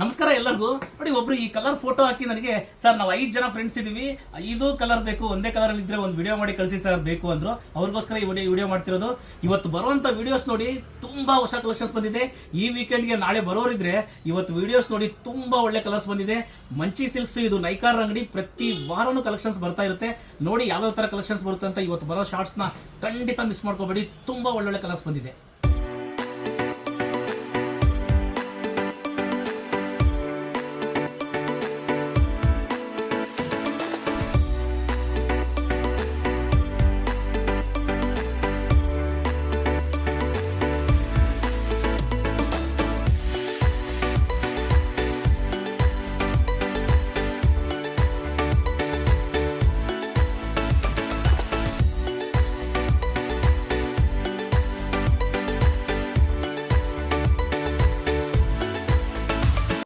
ನಮಸ್ಕಾರ ಎಲ್ಲರಿಗೂ. ನೋಡಿ, ಒಬ್ರು ಈ ಕಲರ್ ಫೋಟೋ ಹಾಕಿ ನನಗೆ, ಸರ್ ನಾವು 5 ಜನ ಫ್ರೆಂಡ್ಸ್ ಇದೀವಿ, 5 ಕಲರ್ ಬೇಕು, ಒಂದೇ ಕಲರ್ ಅಲ್ಲಿ ಇದ್ರೆ ಒಂದು ವಿಡಿಯೋ ಮಾಡಿ ಕಳಿಸಿ ಸರ್ ಬೇಕು ಅಂದ್ರು. ಅವ್ರಿಗೋಸ್ಕರ ಈ ವಿಡಿಯೋ ಮಾಡ್ತಿರೋದು. ಇವತ್ತು ಬರುವಂತ ವಿಡಿಯೋಸ್ ನೋಡಿ ತುಂಬಾ ಹೊಸ ಕಲೆಕ್ಷನ್ಸ್ ಬಂದಿದೆ. ಈ ವೀಕೆಂಡ್ಗೆ ನಾಳೆ ಬರೋರಿದ್ರೆ ಇವತ್ತು ವಿಡಿಯೋಸ್ ನೋಡಿ ತುಂಬಾ ಒಳ್ಳೆ ಕಲರ್ಸ್ ಬಂದಿದೆ. ಮಂಚಿ ಸಿಲ್ಕ್ಸ್, ಇದು ನೈಕಾರ್ ಅಂಗಡಿ, ಪ್ರತಿ ವಾರನೂ ಕಲೆಕ್ಷನ್ಸ್ ಬರ್ತಾ ಇರುತ್ತೆ. ನೋಡಿ ಯಾವ್ಯಾವ ತರ ಕಲೆಕ್ಷನ್ಸ್ ಬರುತ್ತೆ ಅಂತ. ಇವತ್ತು ಬರೋ ಶಾರ್ಟ್ಸ್ ನ ಖಂಡಿತ ಮಿಸ್ ಮಾಡ್ಕೋಬೇಡಿ, ತುಂಬಾ ಒಳ್ಳೊಳ್ಳೆ ಕಲರ್ಸ್ ಬಂದಿದೆ.